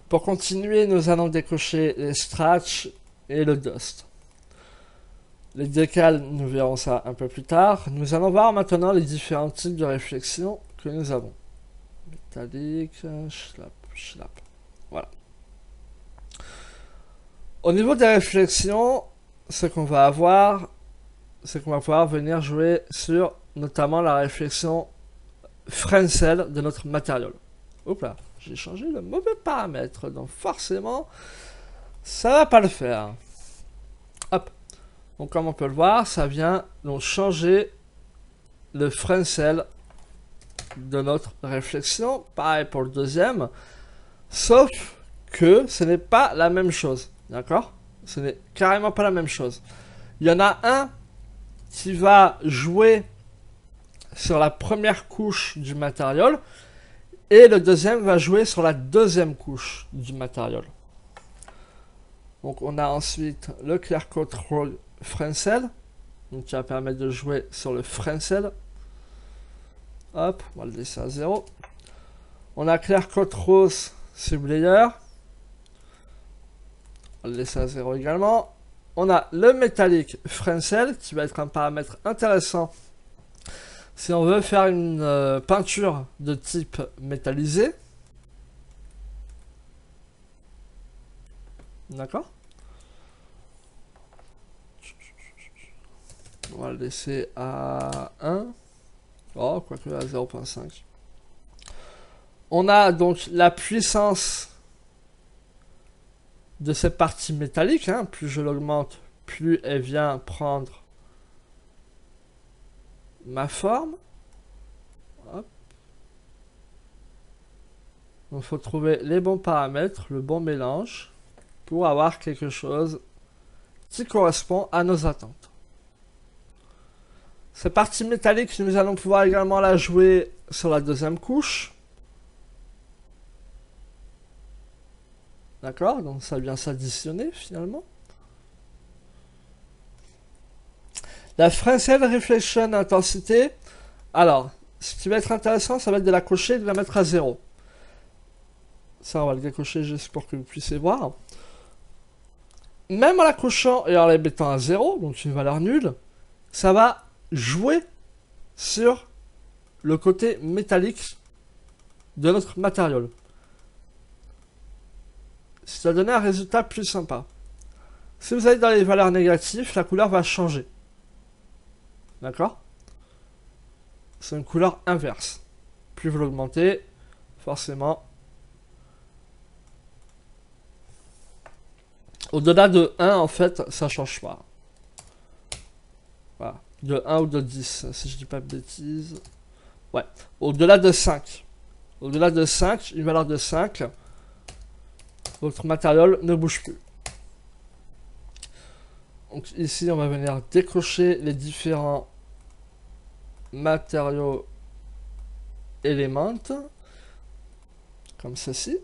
Pour continuer, nous allons décocher les scratch et le dust. Les décals, nous verrons ça un peu plus tard. Nous allons voir maintenant les différents types de réflexions que nous avons. Métallique, schlap, schlap. Voilà. Au niveau des réflexions, ce qu'on va avoir, c'est qu'on va pouvoir venir jouer sur notamment la réflexion Fresnel de notre matériau. Hop là, j'ai changé le mauvais paramètre, donc forcément, ça va pas le faire. Hop. Donc comme on peut le voir, ça vient donc changer le Fresnel de notre réflexion. Pareil pour le deuxième. Sauf que ce n'est pas la même chose. D'accord? Ce n'est carrément pas la même chose. Il y en a un qui va jouer sur la première couche du matériau et le deuxième va jouer sur la deuxième couche du matériau. Donc on a ensuite le Clear Control Fresnel, donc qui va permettre de jouer sur le Fresnel. Hop, on va le laisser à 0. On a Clear Control Sublayer, on va le laisser à 0 également. On a le Metallic Fresnel qui va être un paramètre intéressant si on veut faire une peinture de type métallisé. D'accord? On va le laisser à 1. Oh, quoique à 0.5. On a donc la puissance de cette partie métallique. Hein. Plus je l'augmente, plus elle vient prendre ma forme. Hop. Donc il faut trouver les bons paramètres, le bon mélange, pour avoir quelque chose qui correspond à nos attentes. Cette partie métallique, nous allons pouvoir également la jouer sur la deuxième couche. D'accord? Donc ça vient s'additionner finalement. La Fresnel Reflection Intensité. Alors, ce qui va être intéressant, ça va être de la cocher et de la mettre à 0. Ça, on va le décocher juste pour que vous puissiez voir. Même en la cochant et en la mettant à 0, donc une valeur nulle, ça va jouer sur le côté métallique de notre matériau. Ça va donner un résultat plus sympa. Si vous allez dans les valeurs négatives, la couleur va changer. D'accord? C'est une couleur inverse. Plus vous l'augmentez, forcément. Au-delà de 1, en fait, ça change pas. Voilà. De 1 ou de 10, si je dis pas de bêtises. Ouais. Au-delà de 5. Au-delà de 5, une valeur de 5, votre matériau ne bouge plus. Donc ici, on va venir décocher les différents matériaux éléments, comme ceci.